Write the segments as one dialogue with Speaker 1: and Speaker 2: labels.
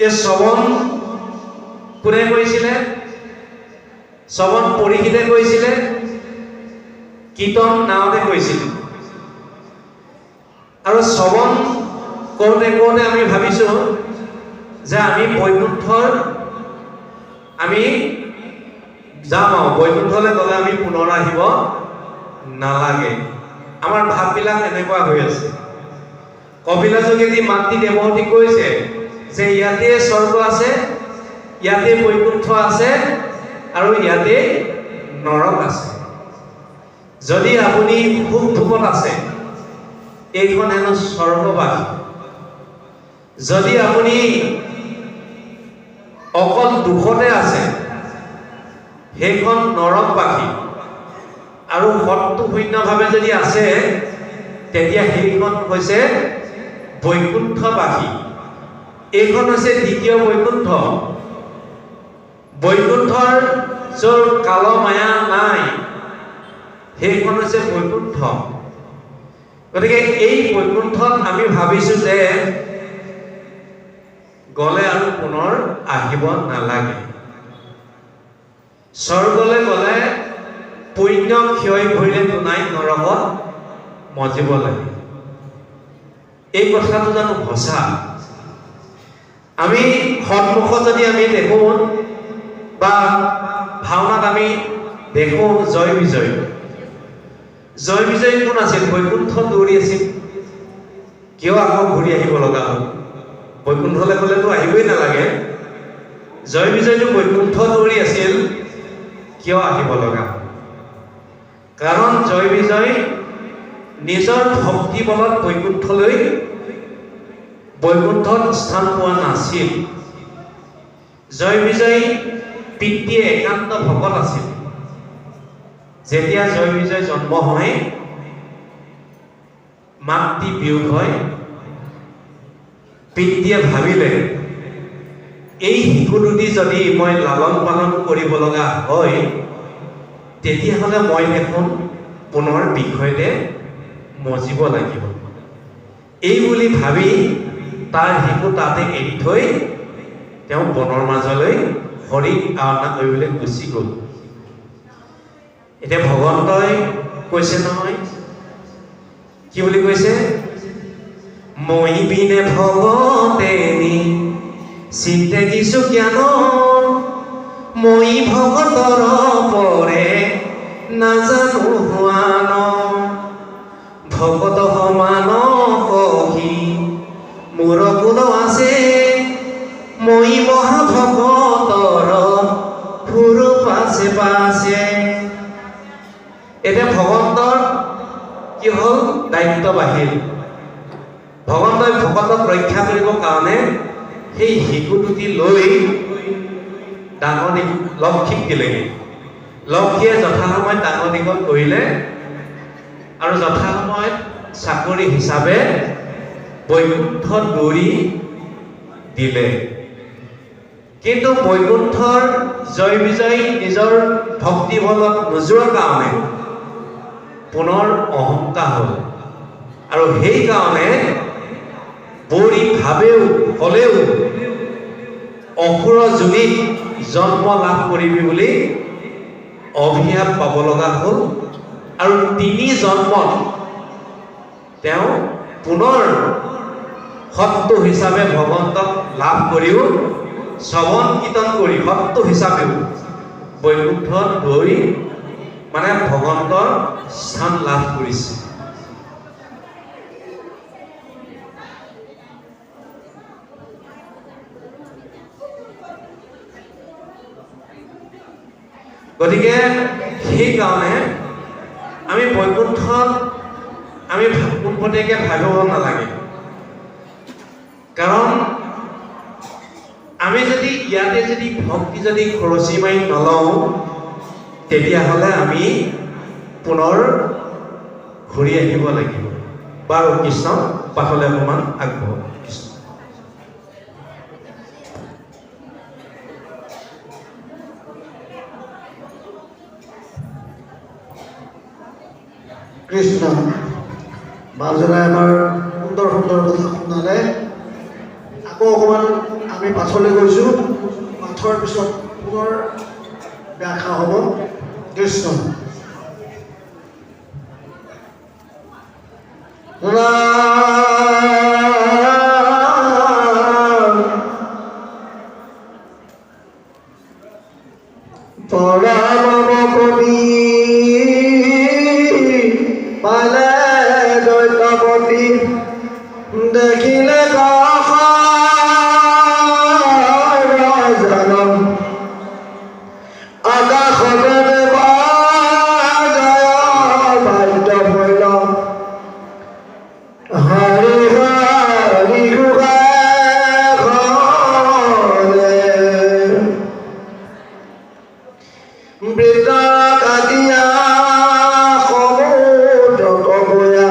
Speaker 1: এই শ্ৰৱণ কোনে কৰিছিলে? শ্ৰৱণ পৰীক্ষিতে কৰিছিলে, কীৰ্তন নাৱতে কৰিছিলে। আৰু শ্ৰৱণ কৰোঁতে কৰোঁতে আমি ভাবিছোঁ যে আমি বৈকুণ্ঠৰ আমি যাম আৰু বৈকুণ্ঠলৈ গ'লে আমি পুনৰ আহিব নালাগে। আমাৰ ভাববিলাক এনেকুৱা হৈ আছে। কপিলা যোগেদি মাতৃ দেৱহতী কৈছে যে ইয়াতে স্বৰ্গ আছে, ইয়াতে বৈকুণ্ঠ আছে আৰু ইয়াতে নৰক আছে। যদি আপুনি সুখ দুখত আছে, এইখন হেনো স্বৰ্গবাসী। যদি আপুনি অকল দুখতে আছে, সেইখন নৰকবাসী। আৰু সৎটো শূন্যভাৱে যদি আছে, তেতিয়া সেইখন হৈছে বৈকুণ্ঠবাসী। এইখন হৈছে দ্বিতীয় বৈকুণ্ঠ। বৈকুণ্ঠৰ য'ৰ কাল মায়া নাই, সেইখন হৈছে বৈকুণ্ঠ। গতিকে এই বৈকুণ্ঠত আমি ভাবিছোঁ যে গ'লে আৰু পুনৰ আহিব নালাগে। স্বৰ্গলৈ গ'লে পুণ্য ক্ষয় ভৰিলে দুনাই নৰকত মজিব লাগে। এই কথাটো জানো সঁচা? আমি সন্মুখত যদি আমি দেখোঁ বা ভাওনাত আমি দেখোঁ জয় বিজয়, জয় বিজয় কোন আছিল? বৈকুণ্ঠত দৌৰি আছিল। কিয় আকৌ ঘূৰি আহিব লগা হ'ল? বৈকুণ্ঠলৈ গ'লেতো আহিবই নালাগে। জয় বিজয়টো বৈকুণ্ঠ দৌৰি আছিল, কিয় আহিব লগা? কাৰণ জয় বিজয় নিজৰ ভক্তি বলত বৈকুণ্ঠত স্থান পোৱা নাছিল। জয় বিজয় পিতৃয়ে একান্ত ভকত আছিল। যেতিয়া জয় বিজয় জন্ম হয়, মাতৃ বিয়োগ হয়, পিতৃয়ে ভাবিলে এই শিশু দুটি যদি মই লালন পালন কৰিব লগা হয়, তেতিয়াহ'লে মই দেখোন পুনৰ বিষয়তে মজিব লাগিব। এই বুলি ভাবি তাৰ শিশু তাতে এৰি থৈ তেওঁ বনৰ মাজলৈ হৰিক আৰাধনা কৰিবলৈ গুচি গ'ল। এতিয়া ভগৱন্তই কৈছে নহয়, কি বুলি কৈছে? মই বিনে ভগতেনি চিন্তে কিছু জ্ঞান, মই ভগতৰ পৰে নাজানো হুৱান, ভগত সমান সখী মোৰ গুণ আছে, মই মহাভগতৰ ফুৰু পাছে পাছে। এতিয়া ভগৱন্তৰ কি হ'ল? দায়িত্ব বাঢ়িল। ভগৱন্তই ভকতক ৰক্ষা কৰিবৰ কাৰণে সেই শিশু দুটি লৈ ডাঙৰ লক্ষীক দিলেগৈ। লক্ষীয়ে যথাসময়ত ডাঙৰ দীঘল কৰিলে আৰু যথাসময়ত চাকৰি হিচাপে বৈকুণ্ঠত দৌৰি দিলে। কিন্তু বৈকুণ্ঠৰ জয় বিজয় নিজৰ ভক্তি বলত নোযোৱাৰ কাৰণে পুনৰ অহংকাৰ হ'ল। আৰু সেইকাৰণে বৰি ভাৱেও হ'লেও অসুৰ যোনিত জন্ম লাভ কৰিবি বুলি অভিশাপ পাব লগা হ'ল। আৰু ৩ জন্মত তেওঁ পুনৰ সত্য হিচাপে ভগৱন্তক লাভ কৰিও শ্ৰৱণ কীৰ্তন কৰি সত্য হিচাপেও বৈকুণ্ঠত গৈ মানে ভগৱন্তৰ স্থান লাভ কৰিছে। গতিকে সেইকাৰণে আমি বৈকুণ্ঠত আমি পোনপটীয়াকৈ ভাবিব নালাগে। কাৰণ আমি যদি ইয়াতে যদি ভক্তি যদি খৰচি মাৰি নলওঁ, তেতিয়াহ'লে আমি পুনৰ ঘূৰি আহিব লাগিব। বাৰু কৃষ্ণ পাছলৈ অকণমান আগবঢ়।
Speaker 2: কৃষ্ণ মাজৰাই আমাৰ সুন্দৰ সুন্দৰ কথা শুনালে। আকৌ অকণমান আমি পাঠলৈ গৈছোঁ। পাঠৰ পিছত পুনৰ ব্যাখ্যা হ'ব। কৃষ্ণ পৰামম কবি পালে দৈত্যপতি দেখিলে জানম আকাশতে দেৱা জয় বাদ্য ভৈল হৰি হৰি বৃত কাটিয়া সমুদ্ৰত গয়া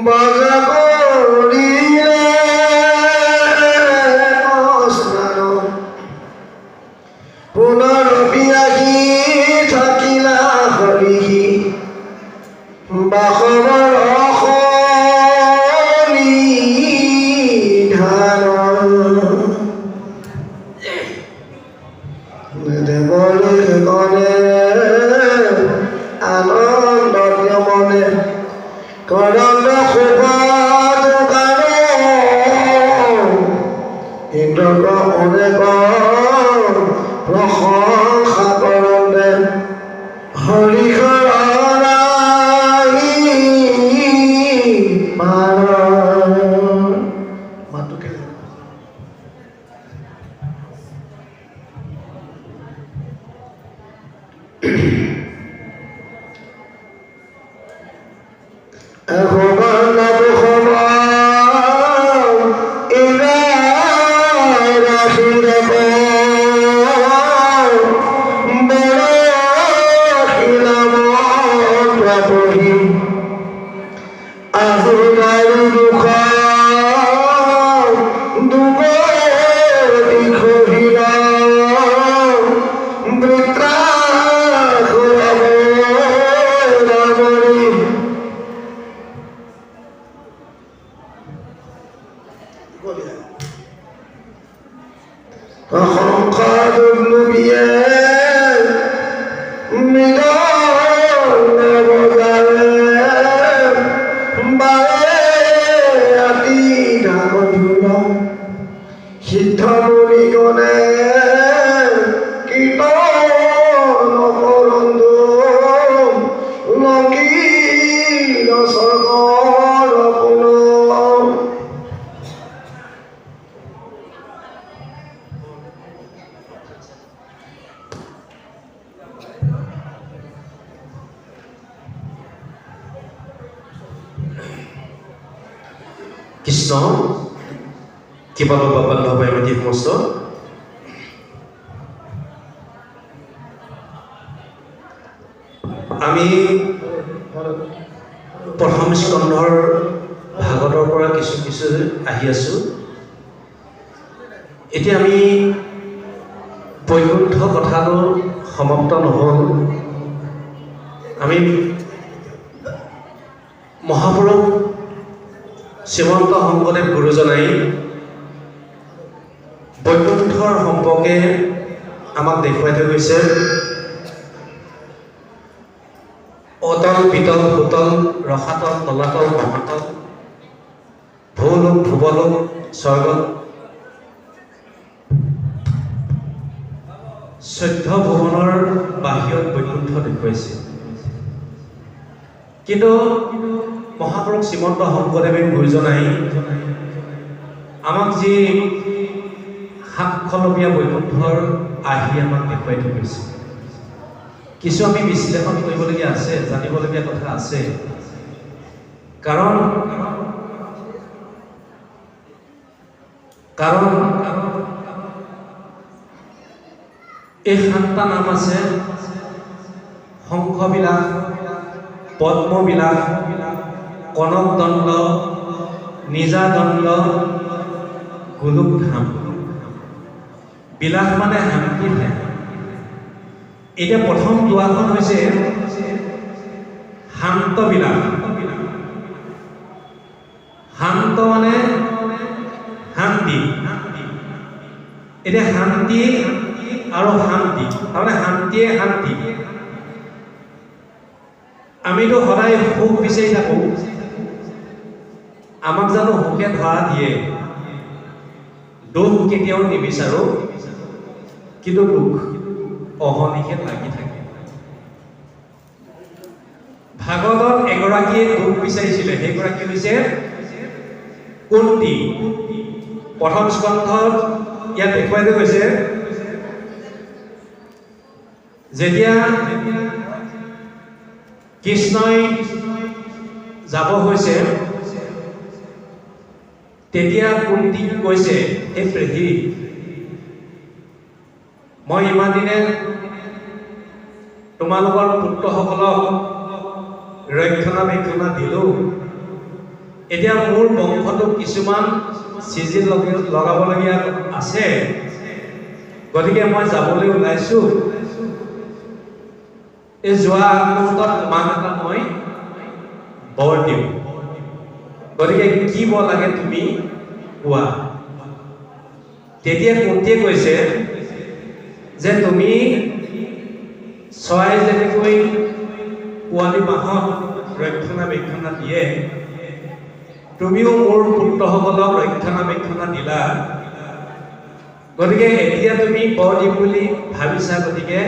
Speaker 2: বজ কৰিলে স্নান পুনৰ বিয়াহি থাকিলা হৰি বাসৱৰ দেৱলৈ গণে আনন্দ মনে কৰন্দ শোভাত গানে ইন্দ্ৰক অনেক প্ৰশংসা কৰন্দে হৰি মাতটো কেলে সিদ্ধ মুনি গণে কীৰ্তন কৰন্দো লংকিল স্বৰ্গৰ পুনৰ
Speaker 1: কৃষ্ণ কিবা বাল্যভাই মিতি সমস্ত আমি প্ৰথম স্কন্ধৰ ভাগৱতৰ পৰা কিছু কিছু আহি আছোঁ। এতিয়া আমি বৈকুণ্ঠ কথাটো সমাপ্ত নহ'ল। আমি মহাপুৰুষ শ্ৰীমন্ত শংকৰদেৱ গুৰুজনাই বৈকুণ্ঠৰ সম্পৰ্কে আমাক দেখুৱাই থৈ গৈছে। অতল পিতল ভূতল ৰসাতল তলাতল মহাতল ভূলোক ভুৱলোক স্বৰ্গত 14 ভুৱনৰ বাহিৰত বৈকুণ্ঠ দেখুৱাইছে। কিন্তু মহাপুৰুষ শ্ৰীমন্ত শংকৰদেৱে গুৰুজনাই আমাক যি 7খলপীয়া বৈকুণ্ঠৰ আহি আমাক দেখুৱাই থৈ গৈছে। কিছু আমি বিশ্লেষণ কৰিবলগীয়া আছে, জানিবলগীয়া কথা আছে। কাৰণ এই 7টা নাম আছে: শংখবিলাস, পদ্মবিলাস, কনকদণ্ড, নিজাদণ্ড, গোলোকধাম। বিলাস মানে শান্তি ঠাই। এতিয়া প্ৰথম দুৱাখন হৈছে শান্ত বিলাস। শান্ত মানে শান্ত এতিয়া শান্তি আৰু শান্তি তাৰমানে শান্তিয়ে শান্তি আমিতো সদায় সুখ বিচাৰি থাকো আমাক জানো সুখে ধৰা দিয়ে দুখ কেতিয়াও নিবিচাৰো কিন্তু দুখ অহনিশে লাগি থাকে ভাগৱতত এগৰাকীয়ে দুখ বিচাৰিছিলে সেইগৰাকী হৈছে কুন্তি প্ৰথম স্কন্ধত ইয়াত দেখুৱাই দিয়া গৈছে যেতিয়া কৃষ্ণই যাব হৈছে তেতিয়া কুন্তিক কৈছে হে পেহী মই ইমান দিনে তোমালোকৰ পুত্ৰসকলক ৰক্ষণাবেক্ষণা দিলো এতিয়া মোৰ বংশটোক কিছুমান চিজিল লগাবলগীয়া আছে গতিকে মই যাবলৈ ওলাইছো এই যোৱা আগমুহূৰ্তত তোমাক এটা মই বৰ দিওঁ গতিকে কি বৰ লাগে তুমি কোৱা তেতিয়া কুন্তিয়ে কৈছে যে তুমি ছয় যেনেকৈ পোৱালি মাহত ৰক্ষণাবেক্ষণা দিয়ে তুমিও মোৰ পুত্ৰসকলক ৰক্ষণাবেক্ষণা দিলা গতিকে এতিয়া তুমি বৰ দিম বুলি ভাবিছা গতিকে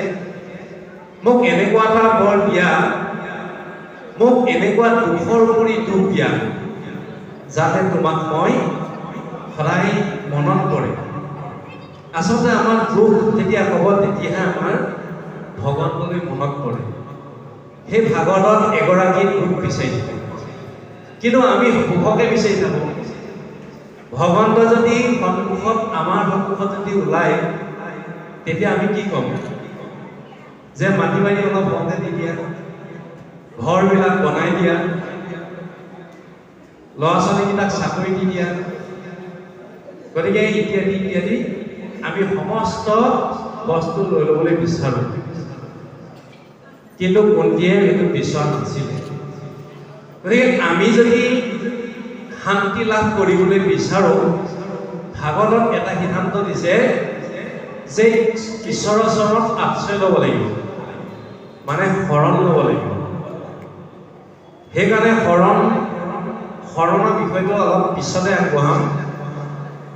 Speaker 1: মোক এনেকুৱা এটা বৰ দিয়া মোক এনেকুৱা দুখৰ উপৰি দুখ দিয়া যাতে তোমাক মই সদায় মনত পৰে আচলতে আমাৰ দুখ যেতিয়া হ'ব তেতিয়াহে আমাৰ ভগৱানলৈ মনত পৰে সেই ভাগৱতত এগৰাকী দুখ বিচাৰি থাকে কিন্তু আমি সুখকে বিচাৰি থাকো ভগৱন্ত যদি সন্মুখত আমাৰ সন্মুখত যদি ওলায় তেতিয়া আমি কি ক'ম যে মাটি বাৰী অলপ বন্ধে দি দিয়া ঘৰবিলাক বনাই দিয়া ল'ৰা ছোৱালীকেইটাক চাকৰি দি দিয়া গতিকে ইত্যাদি ইত্যাদি আমি সমস্ত বস্তু লৈ ল'বলৈ বিচাৰো কিন্তু কুন্তিয়ে সেইটো বিচৰা নাছিলে গতিকে আমি যদি শান্তি লাভ কৰিবলৈ বিচাৰো ভাগৱতত এটা সিদ্ধান্ত দিছে যে ঈশ্বৰৰ চৰণত আশ্ৰয় ল'ব লাগিব মানে শৰণ ল'ব লাগিব সেইকাৰণে শৰণৰ বিষয়টো অলপ পিছতে আগবঢ়াম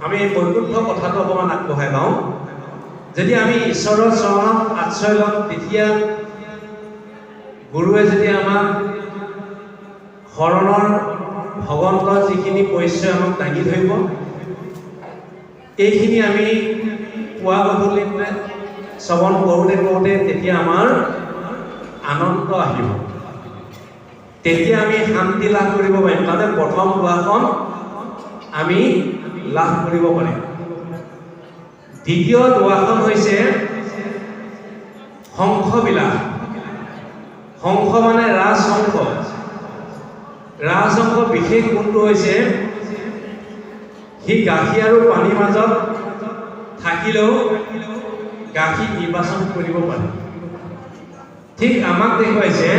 Speaker 1: আমি এই বৈকুণ্ঠ কথাটো অকণমান আগবঢ়াই লওঁ যদি আমি ঈশ্বৰৰ চৰণত আশ্ৰয় ল'ম তেতিয়া গুৰুৱে যেতিয়া আমাক শৰণৰ ভগৱন্তৰ যিখিনি পৰিচয় আমাক দাঙি ধৰিব এইখিনি আমি পুৱা গধূলি শ্ৰৱণ কৰোঁতে তেতিয়া আমাৰ আনন্দ আহিব তেতিয়া আমি শান্তি লাভ কৰিব পাৰিম তাৰমানে প্ৰথম দুৱাখন আমি লাভ কৰিব পাৰিম দ্বিতীয় দুৱাখন হৈছে শংখবিলাস শংখ মানে ৰাজশংখ বিশেষ গুণটো হৈছে সি গাখীৰ আৰু পানীৰ মাজত থাকিলেও গাখীৰ নিৰ্বাচন কৰিব পাৰে ঠিক আমাক দেখুৱাইছে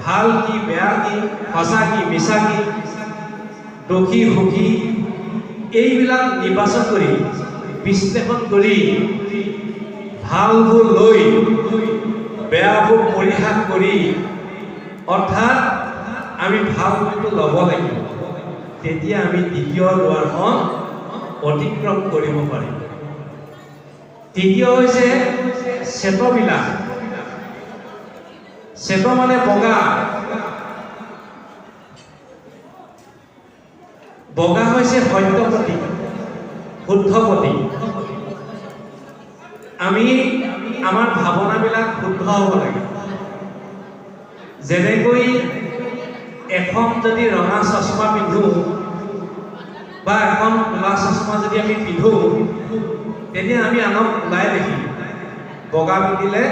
Speaker 1: ভাল কি বেয়া কি সঁচা কি মিছা কি দোষী সুখী এইবিলাক নিৰ্বাচন কৰি বিশ্লেষণ কৰি ভালবোৰ লৈ বেয়াবোৰ পৰিহাস কৰি অৰ্থাৎ আমি ভালটো ল'ব লাগিব তেতিয়া আমি দ্বিতীয় দুৱাৰখন অতিক্ৰম কৰিব পাৰিম তৃতীয় হৈছে শ্বেতবিলাস শ্বেত মানে বগা হৈছে সত্যপতি শুদ্ধপতি আমি আমাৰ ভাৱনাবিলাক শুদ্ধ হ'ব লাগে যেনেকৈ এখন যদি ৰঙা চশমা পিন্ধো বা এখন ক'লা চশমা যদি আমি পিন্ধো তেতিয়া আমি আনক ওলাই দেখিম বগা পিন্ধিলে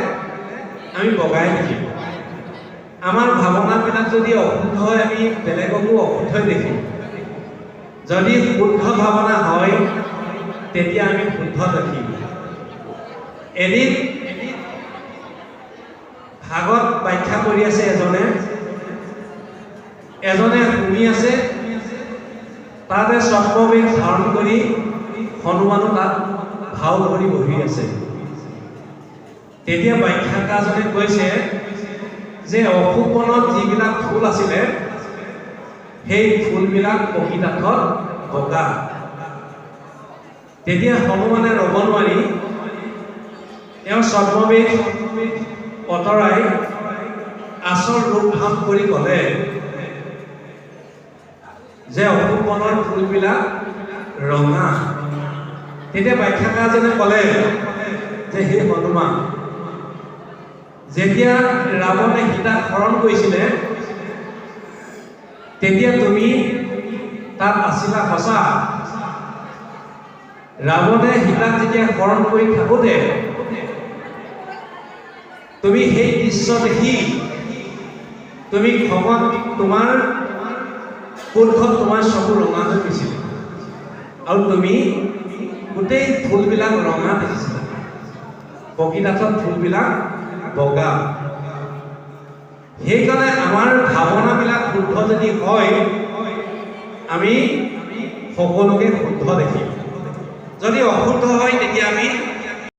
Speaker 1: আমি বগাই দেখিম আমাৰ ভাৱনাবিলাক যদি অশুদ্ধ হয় আমি বেলেগকো অশুদ্ধই দেখিম যদি শুদ্ধ ভাৱনা হয় তেতিয়া আমি শুদ্ধ দেখিম এদিন ভাগত ব্যাখ্যা কৰি আছে এজনে শুনি আছে তাতে চক্ৰবেগ ধাৰণ কৰি হনুমানো তাত ভাও কৰি বহি আছে। তেতিয়া ব্যাখ্যাকাৰজনে কৈছে যে অশোক বনত যিবিলাক ফুল আছিলে সেই ফুলবিলাক প্ৰকৃতাৰ্থত বগা। তেতিয়া হনুমানে ৰ'ব নোৱাৰি তেওঁ চক্ৰবেগ অঁতৰাই আচল ৰূপ ধাৰণ কৰি ক'লে যে অশোক বনৰ ফুলবিলাক ৰঙা। তেতিয়া ব্যাখ্যাকাৰজনে ক'লে যে হে হনুমান, যেতিয়া ৰাৱণে সীতাক হৰণ কৰিছিলে তেতিয়া তুমি তাত আছিলা সঁচা। ৰাৱণে সীতাক যেতিয়া হৰণ কৰি থাকোঁতে তুমি সেই দৃশ্য দেখি তুমি খঙত তোমাৰ কোনখন তোমাৰ চকু ৰঙা হৈ গৈছিল আৰু তুমি গোটেই ফুলবিলাক ৰঙা দেখিছিলা, প্ৰকৃতাৰ্থত ফুলবিলাক বগা। সেইকাৰণে আমাৰ ভাৱনাবিলাক শুদ্ধ যদি হয় আমি সকলোকে শুদ্ধ দেখিম, যদি অশুদ্ধ হয় তেতিয়া আমি